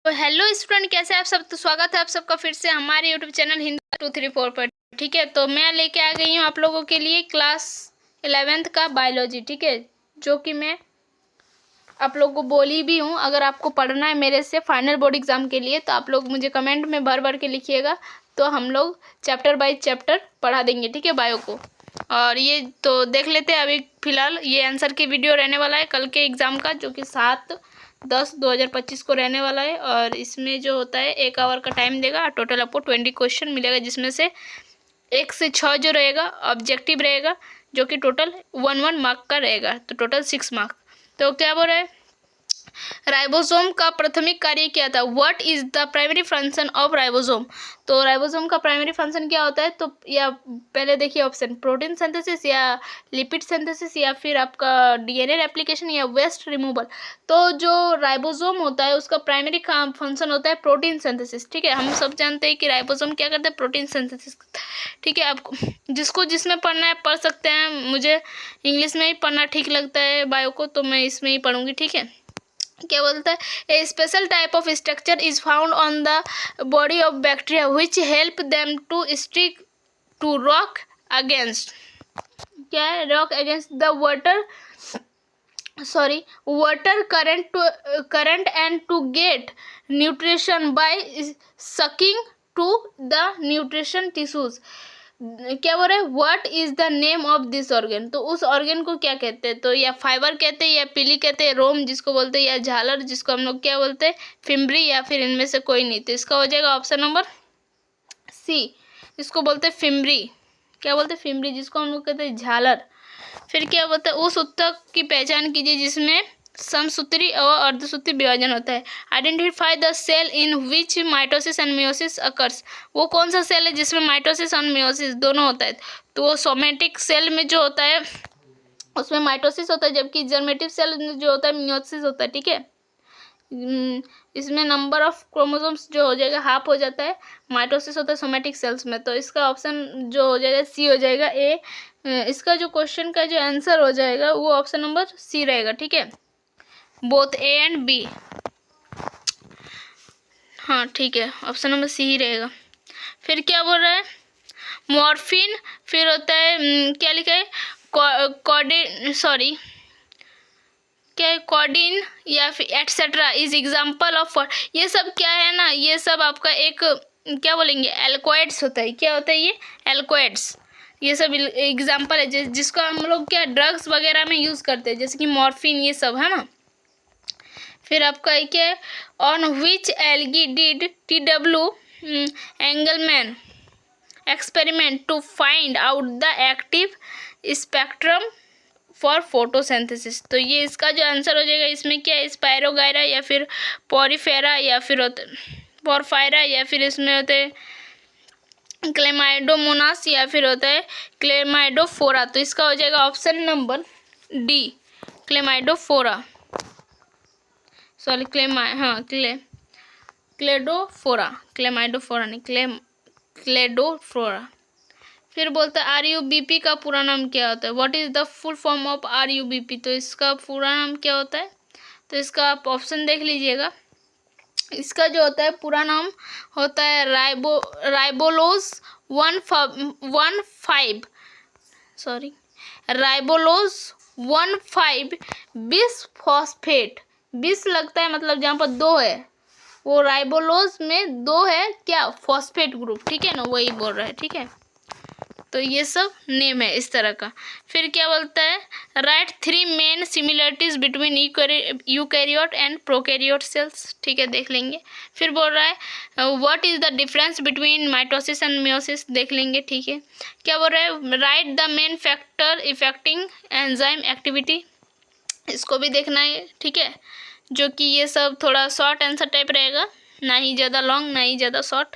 Hello student, कैसे आप सब। तो स्वागत है आप सबका फिर से हमारे यूट्यूब चैनल हिंदी 234 पर। ठीक है, तो मैं लेके आ गई हूँ आप लोगों के लिए क्लास 11th का बायोलॉजी। ठीक है, जो कि मैं आप लोगों को बोली भी हूँ, अगर आपको पढ़ना है मेरे से फाइनल बोर्ड एग्जाम के लिए तो आप लोग मुझे कमेंट में भर भर के लिखिएगा, तो हम लोग चैप्टर बाय चैप्टर पढ़ा देंगे। ठीक है, बायो को। और ये तो देख लेते हैं अभी फिलहाल ये आंसर की वीडियो रहने वाला है कल के एग्ज़ाम का, जो कि 7/10/2025 को रहने वाला है। और इसमें जो होता है 1 आवर का टाइम देगा, टोटल आपको 20 क्वेश्चन मिलेगा, जिसमें से 1 से 6 जो रहेगा ऑब्जेक्टिव रहेगा, जो कि टोटल 1 मार्क का रहेगा, तो टोटल 6 मार्क। तो क्या बोल रहा है, राइबोसोम का प्राथमिक कार्य क्या था। What is the primary function of ribosome. तो राइबोसोम का प्राइमरी फंक्शन क्या होता है, तो या पहले देखिए ऑप्शन, प्रोटीन सिंथेसिस या लिपिड सिंथेसिस या फिर आपका डीएनए रेप्लिकेशन या वेस्ट रिमूवल। तो जो राइबोसोम होता है उसका प्राइमरी फंक्शन होता है प्रोटीन सिंथेसिस। ठीक है, हम सब जानते हैं कि राइबोसोम क्या करता है, प्रोटीन सिंथेसिस। ठीक है, आपको जिसको जिसमें पढ़ना है पढ़ सकते हैं। मुझे इंग्लिश में ही पढ़ना ठीक लगता है बायो को, तो मैं इसमें ही पढ़ूंगी। ठीक है, क्या बोलता है, a special type of structure is found on the body of bacteria which help them to stick to rock against, क्या है, rock against the water current and to get nutrition by sucking to the nutrition tissues. क्या बोल रहे हैं, what is the name of this organ. तो उस organ को क्या कहते हैं, तो या फाइबर कहते हैं, या पीली कहते हैं, रोम जिसको बोलते हैं, या झालर जिसको हम लोग क्या बोलते हैं, फिम्बरी, या फिर इनमें से कोई नहीं। तो इसका हो जाएगा ऑप्शन नंबर सी, इसको बोलते हैं फिम्बरी। क्या बोलते हैं, फिम्बरी, जिसको हम लोग कहते हैं झालर। फिर क्या बोलते हैं, उस उत्तक की पहचान कीजिए जिसमें समसूत्री और अर्धसूत्री विभाजन होता है। Identify the cell in which mitosis and meiosis occurs. वो कौन सा सेल है जिसमें माइटोसिस और मियोसिस दोनों होता है। तो वो सोमेटिक सेल में जो होता है उसमें माइटोसिस होता है, जबकि जर्मेटिव सेल में जो होता है मियोसिस होता है। ठीक है, इसमें नंबर ऑफ क्रोमोसोम्स जो हो जाएगा हाफ हो जाता है, माइटोसिस होता है सोमेटिक सेल्स में। तो इसका ऑप्शन जो हो जाएगा सी हो जाएगा। ए इसका जो क्वेश्चन का जो आंसर हो जाएगा वो ऑप्शन नंबर सी रहेगा। ठीक है, बोथ ए एंड बी। हाँ ठीक है, ऑप्शन नंबर सी ही रहेगा। फिर क्या बोल रहा है, मॉर्फिन, फिर होता है क्या लिखा है, कॉडिन या फिर एटसेट्रा इज एग्जाम्पल ऑफ। ये सब क्या है ना, ये सब आपका एक क्या बोलेंगे, एल्कोइड्स होता है। क्या होता है ये, एल्कोइड्स। ये सब एग्जाम्पल है जिसको हम लोग क्या ड्रग्स वगैरह में यूज़ करते हैं, जैसे कि मॉर्फिन, ये सब है ना। फिर आपका एक है, on which algae did TW Engelmann experiment to find out the active spectrum for photosynthesis. तो ये इसका जो आंसर हो जाएगा, इसमें क्या है, स्पायरोगायरा या फिर पॉरीफेरा या फिर पोरफायरा या फिर इसमें होते हैं क्लेमाइडोमोनास या फिर होता है क्लेमाइडोफोरा। तो इसका हो जाएगा option number D, Chlamydophora, sorry Cladophora, Chlamydophora नहीं, क्लेडोफोरा। फिर बोलता है RUBP का पूरा नाम क्या होता है, what is the full form of RUBP। तो इसका पूरा नाम क्या होता है, तो इसका आप ऑप्शन देख लीजिएगा। इसका जो होता है पूरा नाम होता है राइबोलोज 15 बिसफॉस्फेट। बिस लगता है मतलब जहाँ पर 2 है, वो राइबोलोज में 2 है क्या, फॉस्फेट ग्रुप। ठीक है ना, वही बोल रहा है। ठीक है, तो ये सब नेम है इस तरह का। फिर क्या बोलता है, right 3 main similarities between eukaryote and prokaryote cells. ठीक है, देख लेंगे। फिर बोल रहा है what is the difference between mitosis and meiosis, देख लेंगे। ठीक है, क्या बोल रहा है, right the main factor affecting enzyme activity, इसको भी देखना है। ठीक है, जो कि ये सब थोड़ा शॉर्ट आंसर टाइप रहेगा, ना ही ज़्यादा लॉन्ग ना ही ज़्यादा शॉर्ट,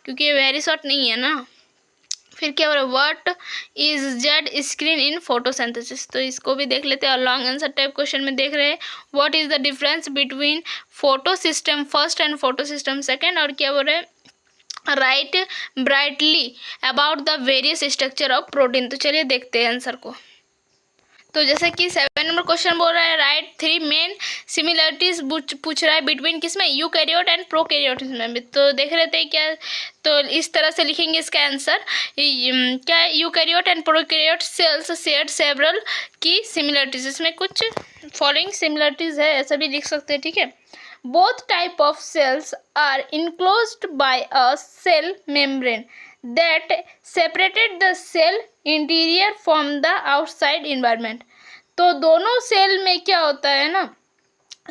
क्योंकि ये वेरी शॉर्ट नहीं है ना। फिर क्या बोल रहा है, what is Z screen in photosynthesis. तो इसको भी देख लेते हैं। और लॉन्ग आंसर टाइप क्वेश्चन में देख रहे हैं what is the difference between photo system first and photo system second. और क्या बोल रहे हैं, right brightly about the various structure of protein. तो चलिए देखते हैं आंसर को। तो जैसे कि 7 नंबर क्वेश्चन बोल रहा है राइट 3 मेन सिमिलरिटीज पूछ रहा है बिटवीन किसमें यूकैरियोट एंड प्रोकैरियोट में। तो देख लेते हैं क्या, तो इस तरह से लिखेंगे इसका आंसर। क्या eukaryote and prokaryote cells share several की सिमिलरिटीज, इसमें कुछ फॉलोइंग सिमिलरिटीज है ऐसा भी लिख सकते हैं, ठीक है। Both type of cells are enclosed by a cell membrane that separated the cell interior from the outside environment। तो दोनों सेल में क्या होता है ना,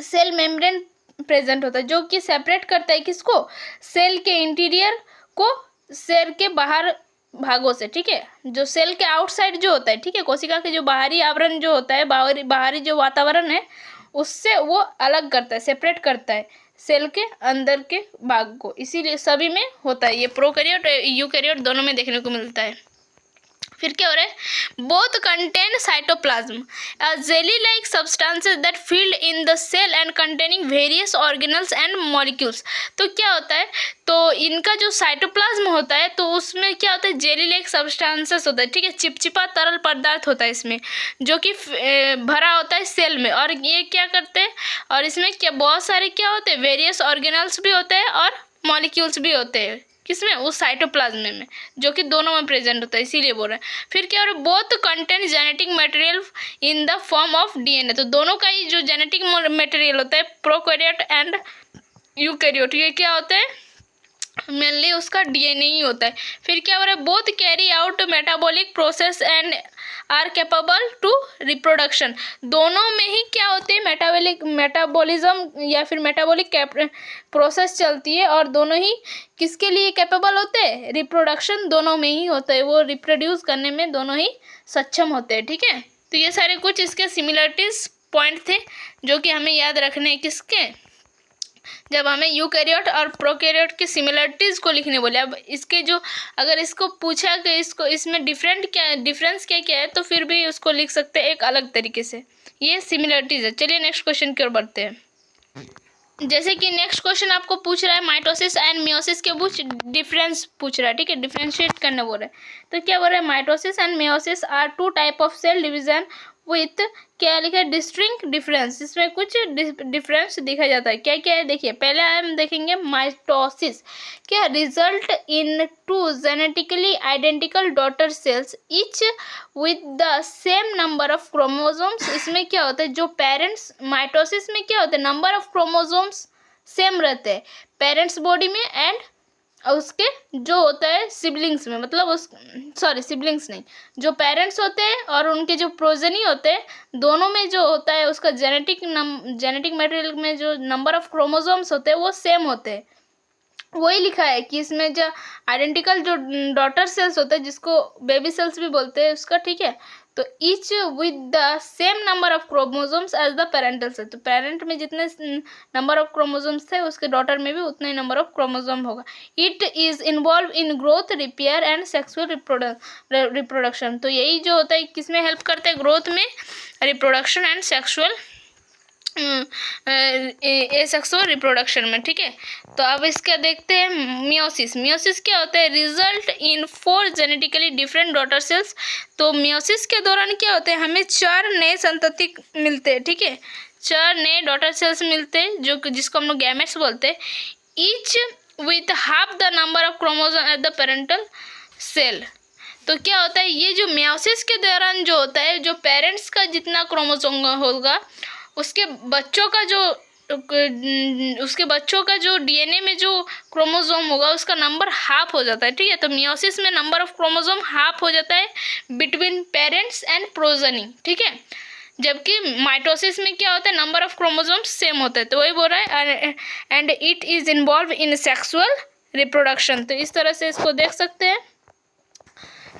सेल मेम्ब्रेन प्रेजेंट होता है जो कि सेपरेट करता है किसको, सेल के इंटीरियर को सेल के बाहर भागों से, ठीक है। जो सेल के आउटसाइड जो होता है, ठीक है, कोशिका के जो बाहरी आवरण जो होता है, बाहरी जो वातावरण है उससे वो अलग करता है, सेपरेट करता है सेल के अंदर के भाग को, इसीलिए सभी में होता है। ये प्रोकैरियोट यूकैरियोट दोनों में देखने को मिलता है। फिर क्या हो रहा है, both contain cytoplasm a jelly like substances that filled in the cell and containing various organelles and molecules. तो क्या होता है, तो इनका जो साइटोप्लाज्म होता है तो उसमें क्या होता है, जेली लाइक सब्सटेंसेस होता है, ठीक है, चिपचिपा तरल पदार्थ होता है इसमें जो कि भरा होता है सेल में। और ये क्या करते हैं, और इसमें क्या बहुत सारे क्या होते हैं, वेरियस ऑर्गेनल्स भी होते हैं और मॉलिक्यूल्स भी होते हैं, किसमें, उस साइटोप्लाज्म में, जो कि दोनों में प्रेजेंट होता है, इसीलिए बोल रहे हैं। फिर क्या हो रहा है, both contain genetic material in the form of DNA. तो दोनों का ही जो जेनेटिक मटेरियल होता है प्रोकैरियोट एंड यूकैरियोट, ये क्या होता है, मेनली उसका डीएनए ही होता है। फिर क्या हो रहा है, both carry out metabolic process and are capable to reproduction. दोनों में ही क्या होती है, मेटाबॉलिज्म या फिर मेटाबॉलिक प्रोसेस चलती है, और दोनों ही किसके लिए कैपेबल होते हैं, रिप्रोडक्शन दोनों में ही होता है, वो रिप्रोड्यूस करने में दोनों ही सक्षम होते हैं, ठीक है। तो ये सारे कुछ इसके सिमिलरिटीज पॉइंट थे जो कि हमें याद रखने हैं किसके, जब हमें यूकैरियोट और प्रोकैरियोट की सिमिलरिटीज को लिखने बोले। अब इसके जो अगर इसको पूछा कि इसको इसमें डिफरेंस क्या क्या है, तो फिर भी उसको लिख सकते हैं एक अलग तरीके से, ये सिमिलरिटीज है। चलिए नेक्स्ट क्वेश्चन की ओर बढ़ते हैं। जैसे कि नेक्स्ट क्वेश्चन आपको पूछ रहा है माइटोसिस एंड मियोसिस के बीच डिफरेंस पूछ रहा है, ठीक है, डिफरेंशिएट करने बोल रहा है। तो क्या बोल रहा है, mitosis and meiosis are two type of cell division with, क्या लिखा है, डिस्टिंक्ट डिफरेंस। इसमें कुछ डिफरेंस दिखा जाता है, क्या क्या है देखिए। पहले हम देखेंगे माइटोसिस, क्या result in two genetically identical daughter cells each with the same number of chromosomes. इसमें क्या होता है, जो पेरेंट्स, माइटोसिस में क्या होता है, नंबर ऑफ क्रोमोसोम्स सेम रहते हैं पेरेंट्स बॉडी में, एंड उसके जो होता है सिबलिंग्स में, मतलब उस सिबलिंग्स नहीं, जो पेरेंट्स होते हैं और उनके जो प्रोजेनी होते हैं दोनों में जो होता है उसका जेनेटिक मटेरियल में जो नंबर ऑफ क्रोमोसोम्स होते हैं वो सेम होते हैं। वही लिखा है कि इसमें जो आइडेंटिकल जो डॉटर सेल्स होते हैं जिसको बेबी सेल्स भी बोलते हैं उसका, ठीक है, तो each with the same number of chromosomes as the parental cell. तो पेरेंट में जितने नंबर ऑफ क्रोमोसोम्स थे उसके डॉटर में भी उतना ही नंबर ऑफ क्रोमोसोम होगा। It is involve in growth, repair and sexual reproduction. तो यही जो होता है किसमें हेल्प करते हैं, ग्रोथ में, reproduction and sexual asexual reproduction में, ठीक है। तो अब इसका देखते हैं मियोसिस। मियोसिस क्या होता है, result in 4 genetically different daughter cells. तो मियोसिस के दौरान क्या होता है, हमें 4 नए संतति मिलते हैं, ठीक है, 4 नए डॉटर सेल्स मिलते हैं जो जिसको हम लोग गैमेट्स बोलते हैं, each with half the number of chromosome at the parental cell. तो क्या होता है, ये जो मियोसिस के दौरान जो होता है, जो पेरेंट्स का जितना क्रोमोसोम होगा उसके बच्चों का जो डीएनए में जो क्रोमोसोम होगा उसका नंबर हाफ हो जाता है, ठीक है। तो मियोसिस में नंबर ऑफ क्रोमोसोम हाफ हो जाता है बिटवीन पेरेंट्स एंड प्रोजेनी, ठीक है। जबकि माइटोसिस में क्या होता है, नंबर ऑफ क्रोमोसोम सेम होता है। तो वही बोल रहा है and it is involve in sexual reproduction. तो इस तरह से इसको देख सकते हैं,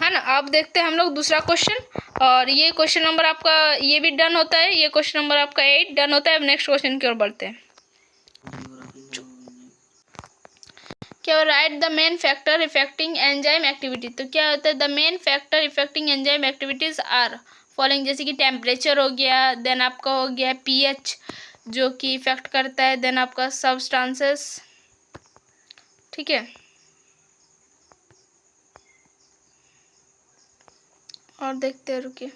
है ना। अब देखते हैं हम लोग दूसरा क्वेश्चन, और ये क्वेश्चन नंबर आपका ये भी डन होता है, ये क्वेश्चन नंबर आपका 8 डन होता है। अब नेक्स्ट क्वेश्चन की ओर बढ़ते हैं। क्या right the main factor affecting enzyme activity. तो क्या होता है, the main factor affecting enzyme activities are following, जैसे कि टेम्परेचर हो गया, देन आपका हो गया पीएच जो कि इफेक्ट करता है, देन आपका सब्सटेंसेस, ठीक है। और देखते हैं, रुकिए,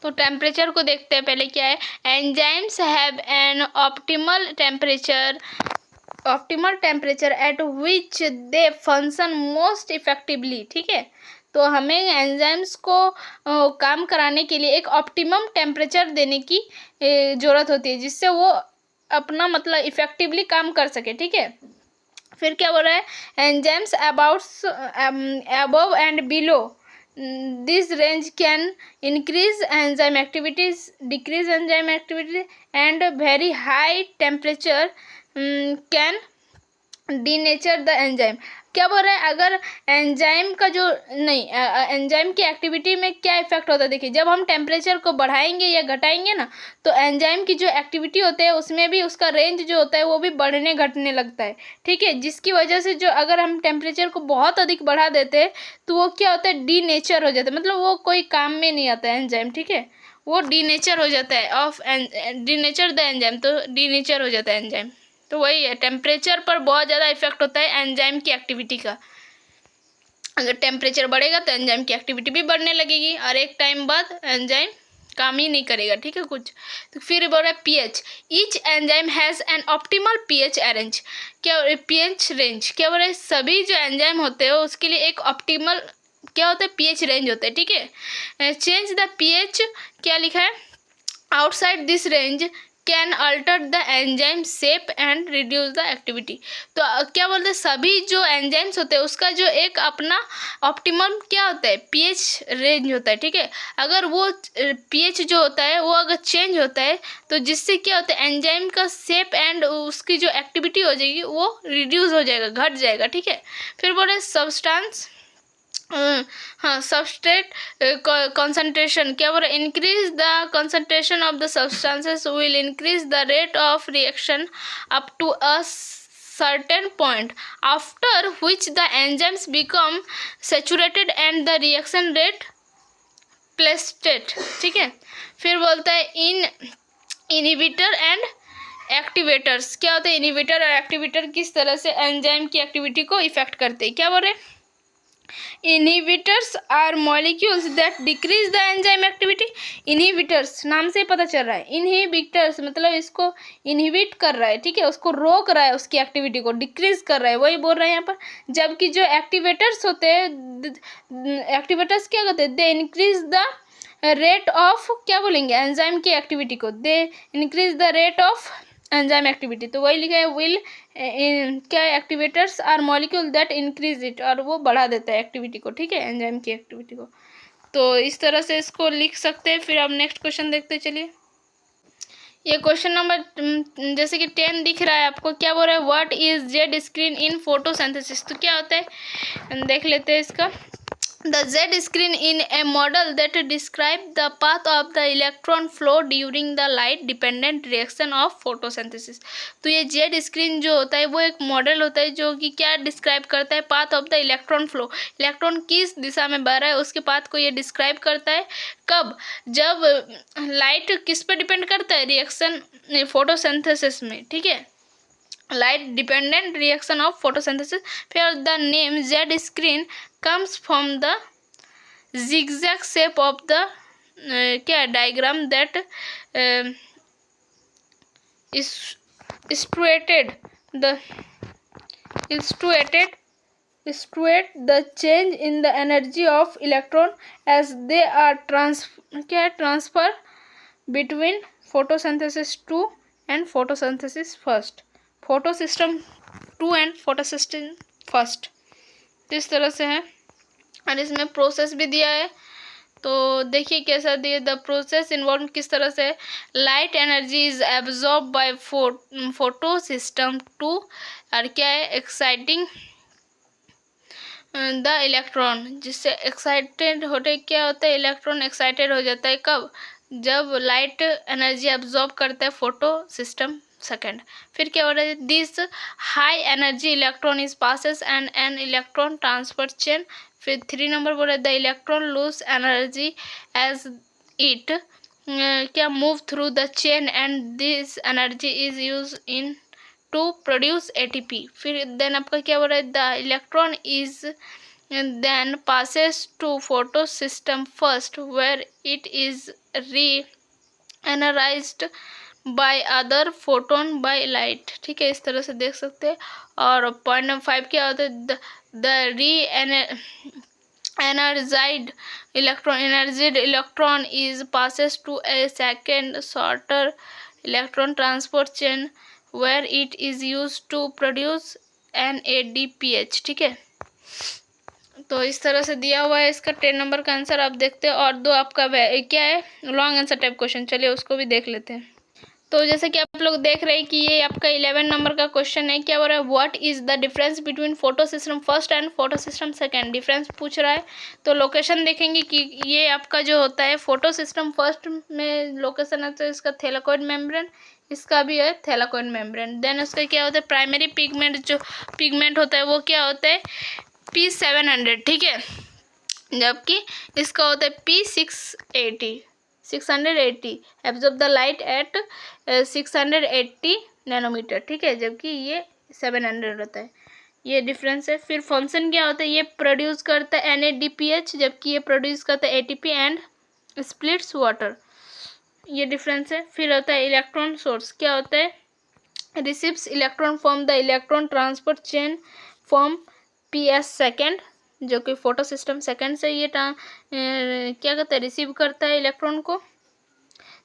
तो टेम्परेचर को देखते हैं पहले क्या है। Enzymes have an optimal temperature at which they function most effectively, ठीक है। तो हमें एंजाइम्स को काम कराने के लिए एक ऑप्टिमम टेम्परेचर देने की ज़रूरत होती है, जिससे वो अपना मतलब इफेक्टिवली काम कर सके, ठीक है। फिर क्या बोल रहा है, enzymes above and below this range can increase enzyme activities, decrease enzyme activity and very high temperature can denature the enzyme. क्या बोल रहा है, अगर एंजाइम का जो नहीं एंजाइम की एक्टिविटी में क्या इफेक्ट होता है, देखिए जब हम टेम्परेचर को बढ़ाएंगे या घटाएंगे ना, तो एंजाइम की जो एक्टिविटी होते हैं उसमें भी उसका रेंज जो होता है वो भी बढ़ने घटने लगता है, ठीक है। जिसकी वजह से जो अगर हम टेम्परेचर को बहुत अधिक बढ़ा देते हैं तो वो क्या होता है, डीनेचर हो जाता है, मतलब वो कोई काम में नहीं आता है एंजाइम, ठीक है। वो डीनेचर हो जाता है डीनेचर द एंजाइम, तो डीनेचर हो जाता है एंजाइम। तो वही है, टेम्परेचर पर बहुत ज़्यादा इफेक्ट होता है एंजाइम की एक्टिविटी का। अगर टेम्परेचर बढ़ेगा तो एंजाइम की एक्टिविटी भी बढ़ने लगेगी और एक टाइम बाद एंजाइम काम ही नहीं करेगा, ठीक है कुछ। तो फिर बोल रहा है pH, each enzyme has an optimal pH arrange. क्या पीएच रेंज, क्या बोल रहे हैं, सभी जो एंजाइम होते हैं उसके लिए एक ऑप्टिमल क्या होता है, पीएच रेंज होता है, ठीक है। चेंज द पीएच, क्या लिखा है, outside this range can alter the enzyme shape and reduce the activity. तो क्या बोलते हैं, सभी जो एंजाइम्स होते हैं उसका जो एक अपना ऑप्टिमम क्या होता है, पीएच रेंज होता है, ठीक है। अगर वो पीएच जो होता है वो अगर चेंज होता है तो जिससे क्या होता है, एंजाइम का शेप एंड उसकी जो एक्टिविटी हो जाएगी वो रिड्यूस हो जाएगा, घट जाएगा, ठीक है। फिर बोले सब्सटेंस, हाँ सबस्ट्रेट कंसंट्रेशन, क्या बोल रहा है, increase the concentration of the substances will increase the rate of reaction up to a certain point after which the enzymes become saturated and the reaction rate प्लेस्टेड, ठीक है। फिर बोलता है इनहिबिटर एंड एक्टिवेटर्स, क्या होता है, इनहिबिटर और activator किस तरह से एंजाइम की एक्टिविटी को इफेक्ट करते हैं। क्या बोल रहे हैं, inhibitors are molecules that decrease the enzyme activity. Inhibitors नाम से पता चल रहा है, इनहिबिटर्स मतलब इसको इनहिबिट कर रहा है, ठीक है, उसको रोक रहा है, उसकी एक्टिविटी को डिक्रीज कर रहा है, वही बोल रहे हैं यहाँ पर। जबकि जो एक्टिवेटर्स होते हैं, एक्टिवेटर्स क्या करते हैं, they increase the rate of, क्या बोलेंगे, एंजाइम की एक्टिविटी को, they increase the rate of enzyme activity. तो वही लिखा है विल क्या, activators are molecule that increase it, और वो बढ़ा देता है एक्टिविटी को, ठीक है, एंजाइम की एक्टिविटी को। तो इस तरह से इसको लिख सकते हैं। फिर अब नेक्स्ट क्वेश्चन देखते चलिए। ये क्वेश्चन नंबर जैसे कि 10 दिख रहा है आपको, क्या बोल रहा है, what is Z screen in photosynthesis. तो क्या होता है देख लेते हैं इसका। The Z screen in a model that describe the path of the electron flow during the light dependent reaction of photosynthesis। तो ये Z screen जो होता है वो एक मॉडल होता है जो कि क्या डिस्क्राइब करता है, path of the electron flow, electron किस दिशा में बह रहा है उसके पाथ को ये डिस्क्राइब करता है। कब, जब लाइट किस पे डिपेंड करता है, रिएक्शन फोटोसिंथेसिस में, ठीक है, light dependent reaction of photosynthesis। फिर the name Z screen comes from the zigzag shape of the क्या diagram that is illustrated the change in the energy of electron as they are transfer between photosynthesis 2 and photosynthesis first, photo system 2 and photo system first. तो इस तरह से है और इसमें process भी दिया है। तो देखिए कैसा दिया, द प्रोसेस इन्वॉल्व किस तरह से, light energy is absorb by photo system 2 और क्या है, एक्साइटिंग द इलेक्ट्रॉन, जिससे एक्साइटेड होते क्या होता है, इलेक्ट्रॉन एक्साइटेड हो जाता है, कब, जब लाइट एनर्जी एब्जॉर्ब करता है फोटो सिस्टम सेकेंड। फिर क्या हो रहा है, this high energy electron is passes and an electron transfer chain. फिर 3 नंबर बोल रहा है, the electron lose energy as it क्या move through the chain and this energy is use in to produce ATP. फिर then आपका क्या बोल रहा है, the electron is then passes to photosystem first where it is reenergized by other photon by light. ठीक है, इस तरह से देख सकते हैं। और पॉइंट नंबर 5 क्या होता है, द री energized electron is passes to a second shorter electron transport chain where it is used to produce NADPH। ठीक है, तो इस तरह से दिया हुआ है इसका 10 नंबर का आंसर आप देखते हैं। और दो आपका क्या है, लॉन्ग आंसर टाइप क्वेश्चन, चलिए उसको भी देख लेते हैं। तो जैसे कि आप लोग देख रहे हैं कि ये आपका 11 नंबर का क्वेश्चन है। क्या हो रहा है, what is the difference between photo system first and photo system second, difference पूछ रहा है। तो लोकेशन देखेंगे कि ये आपका जो होता है फोटो सिस्टम फर्स्ट में लोकेशन है तो इसका थैलाकोइड मेम्ब्रेन, इसका भी है थैलाकोइड मेम्ब्रेन। देन उसका क्या होता है, प्राइमरी पिगमेंट जो पिगमेंट होता है वो क्या होता है P700। ठीक है, जबकि इसका होता है P680 absorb the light at 680 nanometer. ठीक है, जबकि ये 700 होता है, ये डिफरेंस है। फिर फंक्शन क्या होता है, ये प्रोड्यूस करता है NADPH जबकि ये प्रोड्यूस करता है ATP एंड स्प्लिट्स वाटर, ये डिफरेंस है। फिर होता है इलेक्ट्रॉन सोर्स, क्या होता है, receives electron from the electron transport chain from PS second, जो कि फोटो सिस्टम सेकेंड से ये क्या करता है, रिसीव करता है इलेक्ट्रॉन को।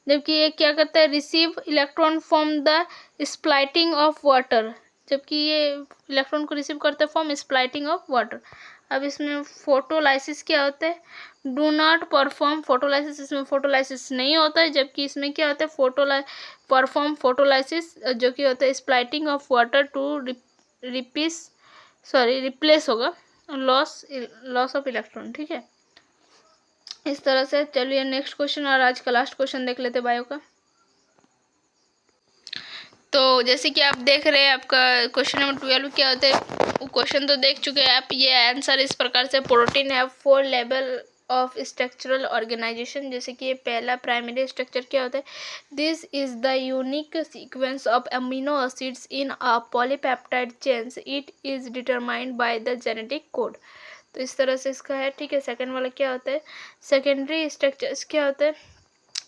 जबकि ये क्या करता है, receive electron from the splitting of water, जबकि ये इलेक्ट्रॉन को रिसीव करता है फ्रॉम स्प्लाइटिंग ऑफ वाटर। अब इसमें फोटोलाइसिस क्या होता है, डू नॉट परफॉर्म फोटोलाइसिस, इसमें फोटोलाइसिस नहीं होता है। जबकि इसमें क्या होता है, परफॉर्म फोटोलाइसिस, जो कि होता है स्प्लाइटिंग ऑफ वाटर टू रिप्लेस होगा लॉस ऑफ इलेक्ट्रॉन। ठीक है, इस तरह से। चलिए नेक्स्ट क्वेश्चन और आज का लास्ट क्वेश्चन देख लेते बायो का। तो जैसे कि आप देख रहे हैं आपका क्वेश्चन नंबर 12 क्या होता है, वो क्वेश्चन तो देख चुके हैं आप। ये आंसर इस प्रकार से, प्रोटीन है 4 लेवल ऑफ स्ट्रक्चरल ऑर्गेनाइजेशन। जैसे कि ये पहला प्राइमरी स्ट्रक्चर क्या होता है, this is the unique sequence of amino acids in a polypeptide chains, it is determined by the genetic code. तो इस तरह से इसका है। ठीक है, सेकंड वाला क्या होता है, सेकेंडरी स्ट्रक्चर्स क्या होता है,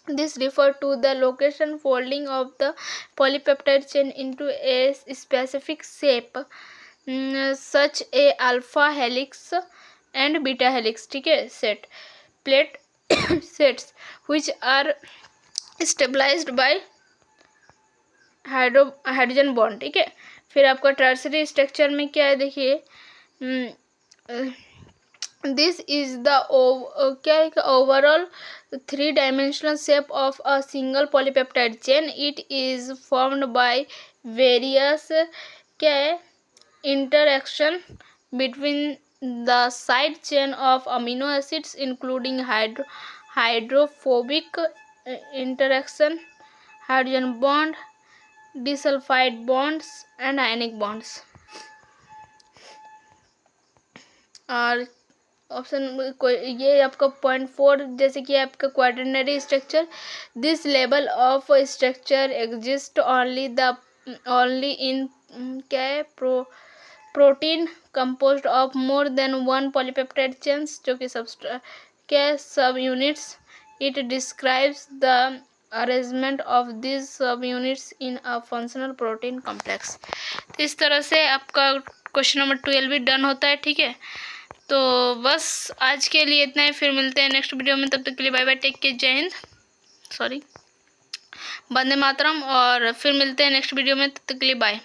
this refer to the location folding of the polypeptide chain into a specific shape, such a alpha helix and beta helix। ठीक है, set plate sets which are stabilized by hydrogen bond. ठीक है, फिर आपका tertiary structure में क्या है, देखिए दिस इज द क्या है, overall 3-dimensional shape of a single polypeptide chain, it is formed by various क्या है, interaction between the side chain of amino acids including hydrophobic interaction, hydrogen bond, disulfide bonds and ionic bonds। और option ये आपका point 4, जैसे कि आपका quaternary structure, this level of structure exist only in क्या है, protein composed of more than 1 polypeptide chains, जो कि subunits, it describes the arrangement of this subunits in a functional protein complex. तो इस तरह से आपका question number 12 भी डन होता है। ठीक है, तो बस आज के लिए इतना ही, फिर मिलते हैं नेक्स्ट वीडियो में। तब तक के लिए बाय बाय, टेक केयर, जय हिंद, वंदे मातरम। और फिर मिलते हैं नेक्स्ट वीडियो में, तब तक के लिए बाय।